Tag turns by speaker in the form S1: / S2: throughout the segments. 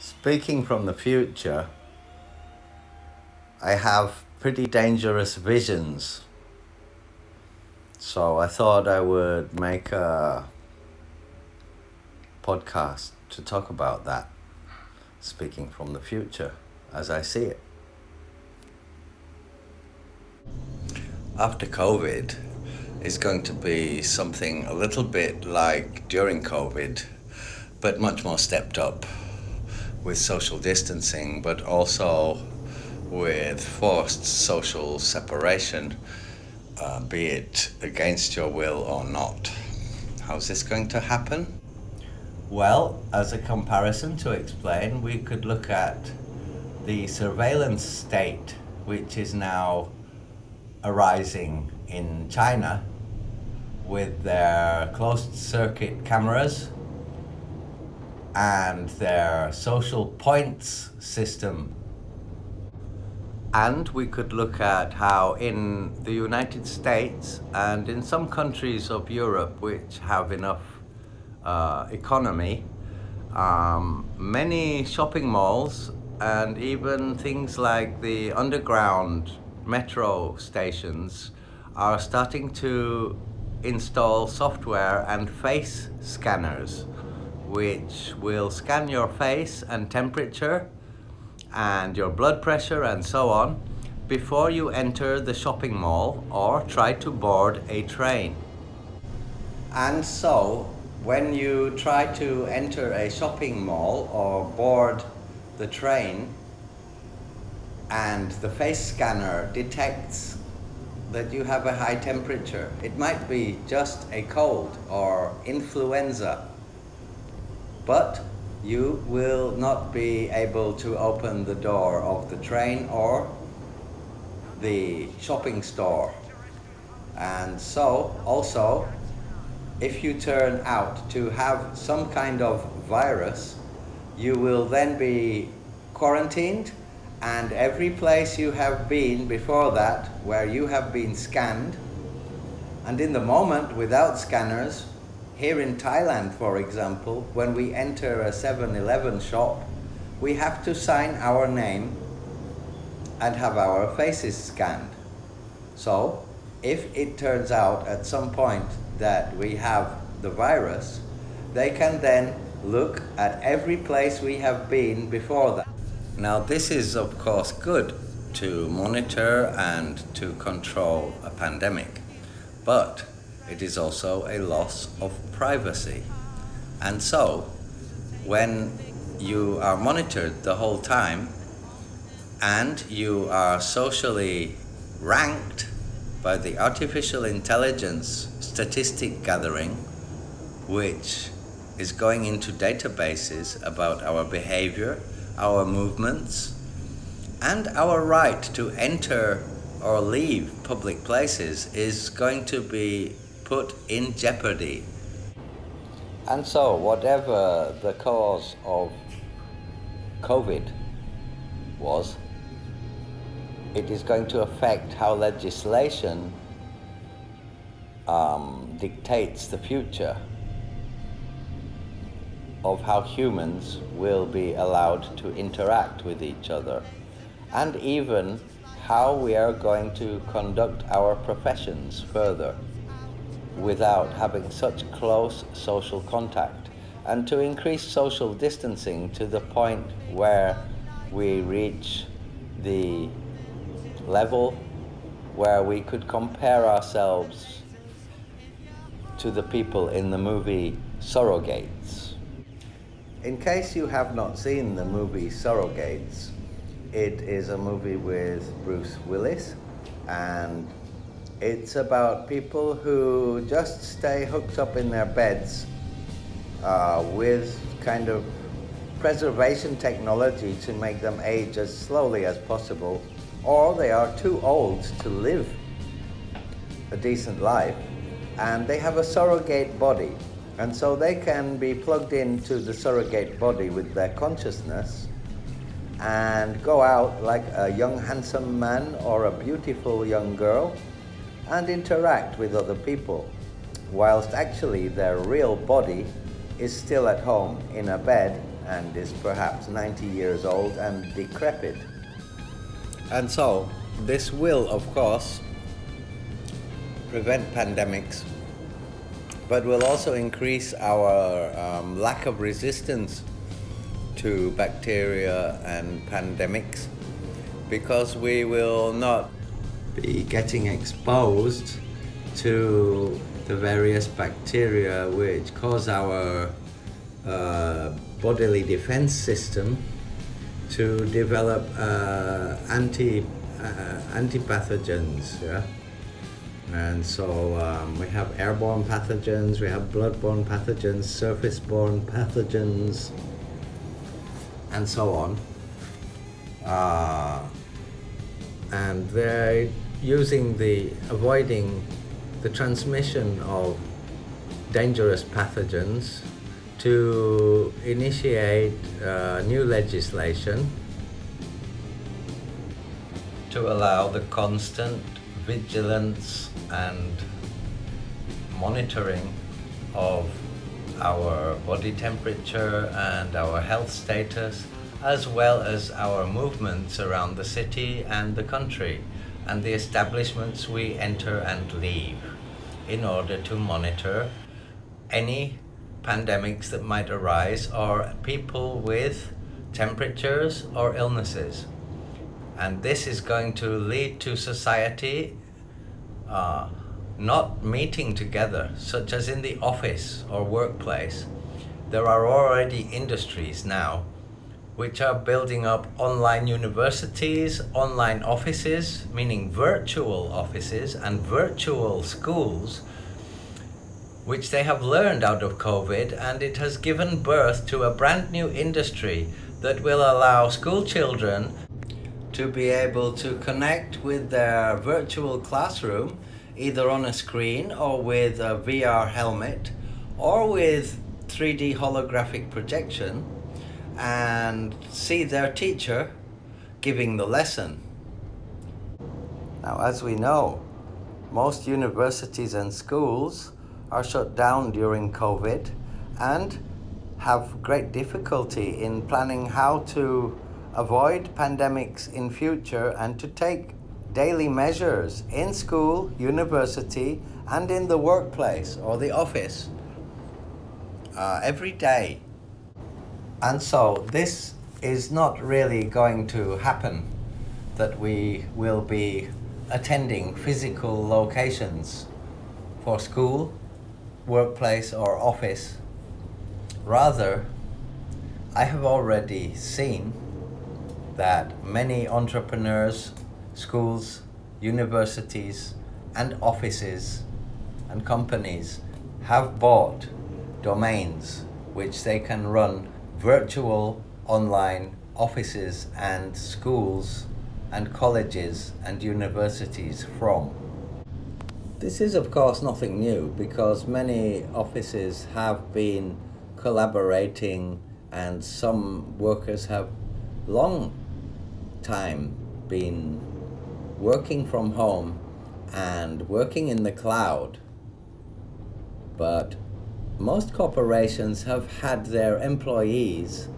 S1: Speaking from the future, I have pretty dangerous visions. So I thought I would make a podcast to talk about that, speaking from the future as I see it. After COVID is going to be something a little bit like during COVID, but much more stepped up with social distancing, but also with forced social separation, be it against your will or not. How's this going to happen? Well, as a comparison to explain, we could look at the surveillance state, which is now arising in China with their closed circuit cameras and their social points system. And we could look at how in the United States and in some countries of Europe which have enough economy, many shopping malls and even things like the underground metro stations are starting to install software and face scanners which will scan your face and temperature and your blood pressure and so on before you enter the shopping mall or try to board a train. And so when you try to enter a shopping mall or board the train and the face scanner detects that you have a high temperature, it might be just a cold or influenza, but you will not be able to open the door of the train or the shopping store. And so also, if you turn out to have some kind of virus, you will then be quarantined, and every place you have been before that where you have been scanned, and in the moment without scanners, here in Thailand, for example, when we enter a 7-Eleven shop, we have to sign our name and have our faces scanned. So, if it turns out at some point that we have the virus, they can then look at every place we have been before that. Now, this is of course good to monitor and to control a pandemic, but it is also a loss of privacy. And so, when you are monitored the whole time and you are socially ranked by the artificial intelligence statistic gathering, which is going into databases about our behavior, our movements, and our right to enter or leave public places is going to be put in jeopardy. And so whatever the cause of COVID was, it is going to affect how legislation dictates the future of how humans will be allowed to interact with each other, and even how we are going to conduct our professions further without having such close social contact, and to increase social distancing to the point where we reach the level where we could compare ourselves to the people in the movie Surrogates. In case you have not seen the movie Surrogates, it is a movie with Bruce Willis, and it's about people who just stay hooked up in their beds with kind of preservation technology to make them age as slowly as possible, or they are too old to live a decent life, and they have a surrogate body. And so they can be plugged into the surrogate body with their consciousness and go out like a young handsome man or a beautiful young girl and interact with other people, whilst actually their real body is still at home in a bed and is perhaps 90 years old and decrepit. And so this will, of course, prevent pandemics, but will also increase our lack of resistance to bacteria and pandemics, because we will not be getting exposed to the various bacteria which cause our bodily defense system to develop antipathogens, yeah? And so we have airborne pathogens, we have bloodborne pathogens, surface-borne pathogens, and so on. And they're avoiding the transmission of dangerous pathogens to initiate new legislation to allow the constant vigilance and monitoring of our body temperature and our health status, as well as our movements around the city and the country and the establishments we enter and leave, in order to monitor any pandemics that might arise or people with temperatures or illnesses. And this is going to lead to society not meeting together, such as in the office or workplace. There are already industries now which are building up online universities, online offices, meaning virtual offices and virtual schools, which they have learned out of COVID, and it has given birth to a brand new industry that will allow school children to be able to connect with their virtual classroom, either on a screen or with a VR helmet or with 3D holographic projection, and see their teacher giving the lesson. Now, as we know, most universities and schools are shut down during COVID and have great difficulty in planning how to avoid pandemics in future and to take daily measures in school, university, and in the workplace or the office every day. And so this is not really going to happen, that we will be attending physical locations for school, workplace, or office. Rather, I have already seen that many entrepreneurs, schools, universities, and offices and companies have bought domains which they can run virtual online offices and schools and colleges and universities from. This is of course nothing new, because many offices have been collaborating and some workers have long time been working from home and working in the cloud. But most corporations have had their employees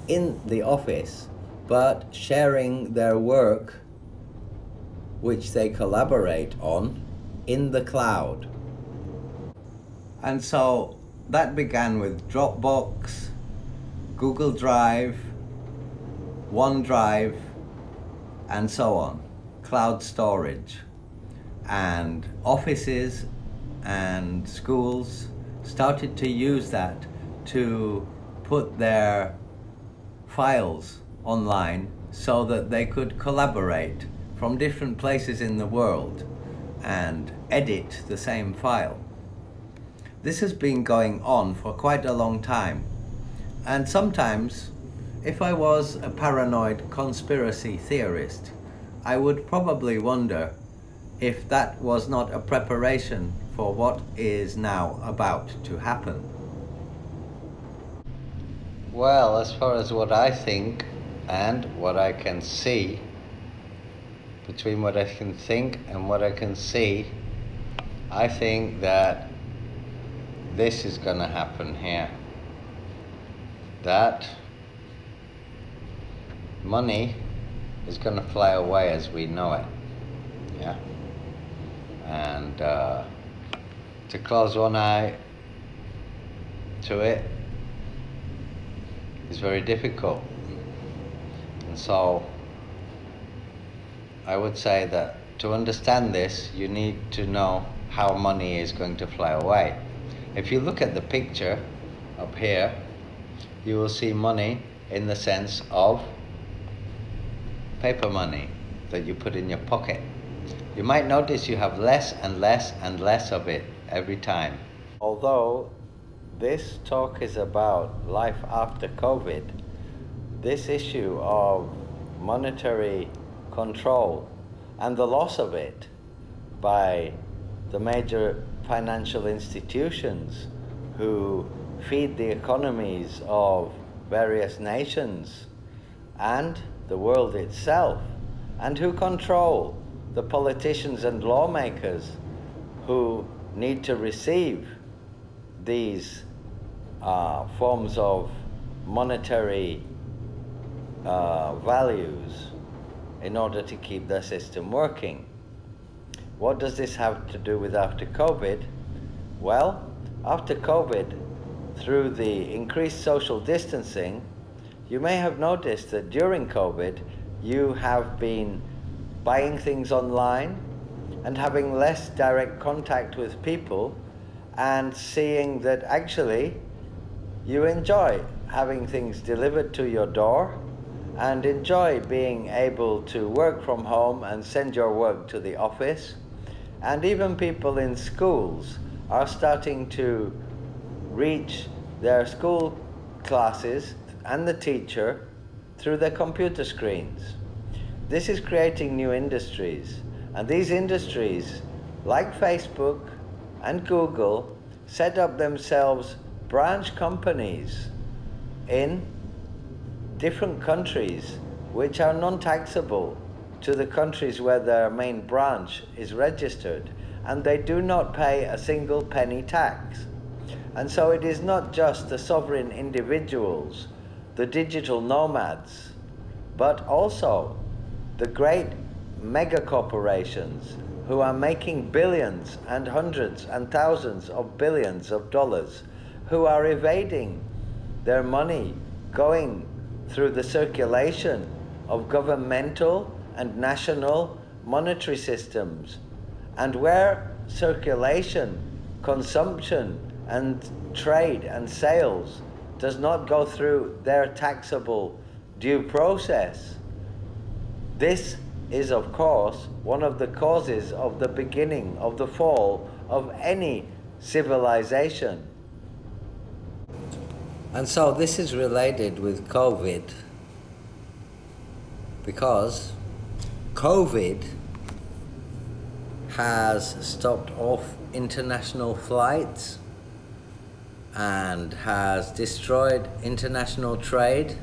S1: in the office, but sharing their work, which they collaborate on, in the cloud. And so that began with Dropbox, Google Drive, OneDrive, and so on, cloud storage. And offices and schools started to use that to put their files online so that they could collaborate from different places in the world and edit the same file. This has been going on for quite a long time, and sometimes, if I was a paranoid conspiracy theorist, I would probably wonder if that was not a preparation for what is now about to happen. Well, as far as what I think and what I can see, between what I can think and what I can see, I think that this is going to happen here. that money is going to fly away as we know it. Yeah. And to close one eye to it is very difficult. And so I would say that to understand this, you need to know how money is going to fly away. If you look at the picture up here, you will see money in the sense of paper money that you put in your pocket. You might notice you have less and less and less of it every time. Although this talk is about life after COVID, this issue of monetary control and the loss of it by the major financial institutions who feed the economies of various nations and the world itself, and who control the politicians and lawmakers who need to receive these forms of monetary values in order to keep their system working. What does this have to do with after COVID? Well, after COVID, through the increased social distancing, you may have noticed that during COVID, you have been buying things online and having less direct contact with people, and seeing that actually you enjoy having things delivered to your door and enjoy being able to work from home and send your work to the office. And even people in schools are starting to reach their school classes and the teacher through their computer screens. This is creating new industries, and these industries, like Facebook and Google, set up themselves branch companies in different countries which are non-taxable to the countries where their main branch is registered, and they do not pay a single penny tax. And so it is not just the sovereign individuals, the digital nomads, but also the great mega corporations who are making billions and hundreds and thousands of billions of dollars, who are evading their money going through the circulation of governmental and national monetary systems, and where circulation, consumption, and trade and sales does not go through their taxable due process. This is, of course, one of the causes of the beginning of the fall of any civilization. And so this is related with COVID, because COVID has stopped off international flights and has destroyed international trade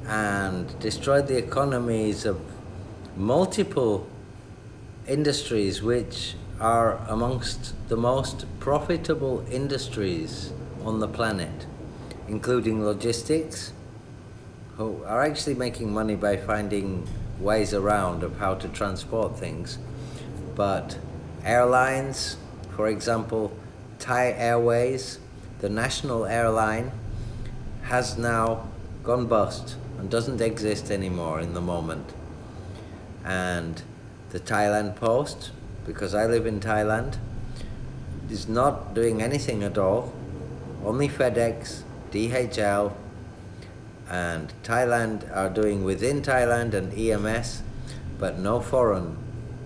S1: and destroyed the economies of multiple industries which are amongst the most profitable industries on the planet, including logistics, who are actually making money by finding ways around of how to transport things. But airlines, for example, Thai Airways, the national airline, has now gone bust and doesn't exist anymore in the moment. And the Thailand Post, because I live in Thailand, is not doing anything at all. Only FedEx, DHL, and Thailand are doing within Thailand and EMS, but no foreign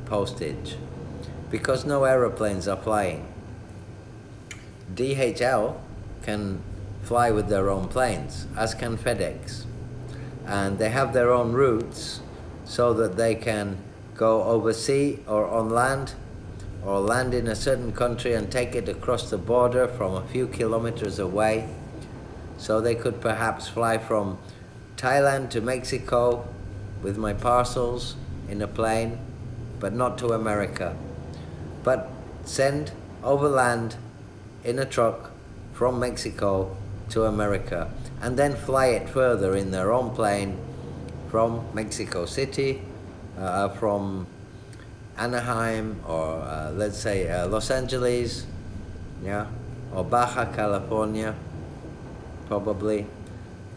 S1: postage, because no aeroplanes are flying. DHL can fly with their own planes, as can FedEx, and they have their own routes so that they can go overseas or on land, or land in a certain country and take it across the border from a few kilometers away. So they could perhaps fly from Thailand to Mexico with my parcels in a plane, but not to America, but send overland in a truck from Mexico to America and then fly it further in their own plane from Mexico City, from Anaheim, or let's say Los Angeles, yeah, or Baja California, probably,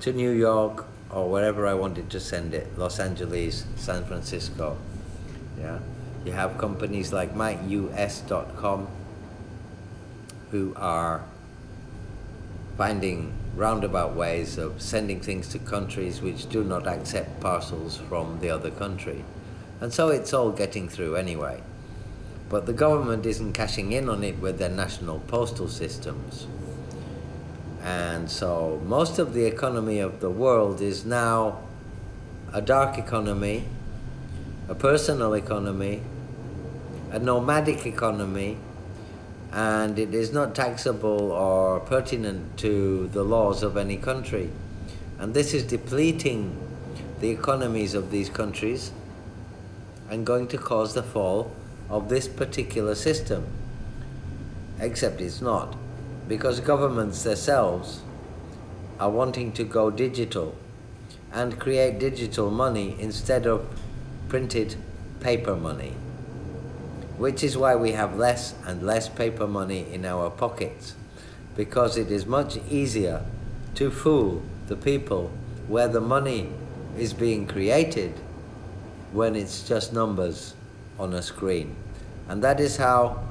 S1: to New York, or wherever I wanted to send it, Los Angeles, San Francisco, yeah. You have companies like myus.com who are finding roundabout ways of sending things to countries which do not accept parcels from the other country. And so it's all getting through anyway. But the government isn't cashing in on it with their national postal systems. And so most of the economy of the world is now a dark economy, a personal economy, a nomadic economy, and it is not taxable or pertinent to the laws of any country. And this is depleting the economies of these countries and going to cause the fall of this particular system. Except it's not, because governments themselves are wanting to go digital and create digital money instead of printed paper money, which is why we have less and less paper money in our pockets, because it is much easier to fool the people where the money is being created when it's just numbers on a screen. And that is how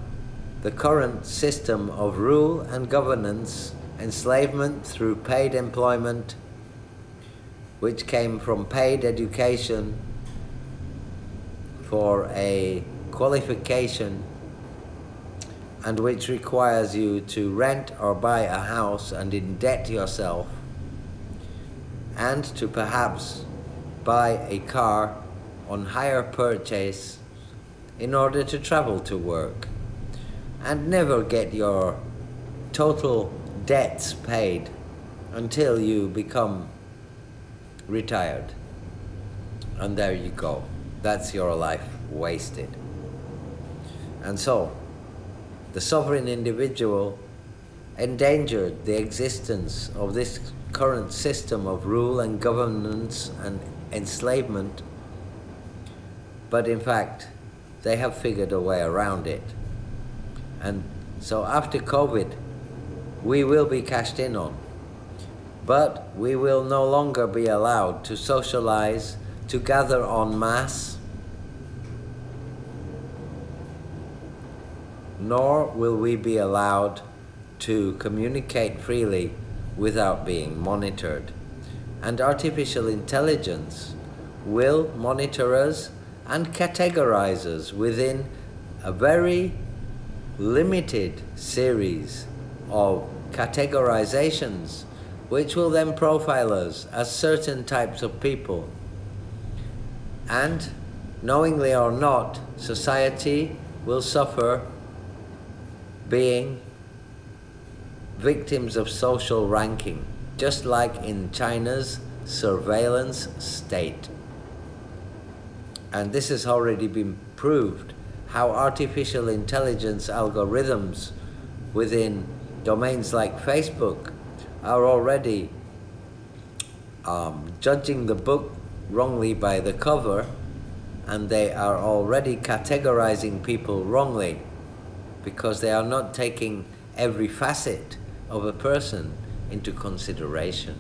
S1: the current system of rule and governance, enslavement through paid employment, which came from paid education for a qualification, and which requires you to rent or buy a house and indebt yourself, and to perhaps buy a car on hire purchase in order to travel to work, and never get your total debts paid until you become retired. And there you go. That's your life wasted. And so, the sovereign individual endangered the existence of this current system of rule and governance and enslavement, but in fact, they have figured a way around it. And so after COVID, we will be cashed in on, but we will no longer be allowed to socialize, to gather en masse, nor will we be allowed to communicate freely without being monitored. And artificial intelligence will monitor us and categorize us within a very limited series of categorizations, which will then profile us as certain types of people. And, knowingly or not, society will suffer being victims of social ranking, just like in China's surveillance state. And this has already been proved, how artificial intelligence algorithms within domains like Facebook are already judging the book wrongly by the cover, and they are already categorizing people wrongly, because they are not taking every facet of a person into consideration.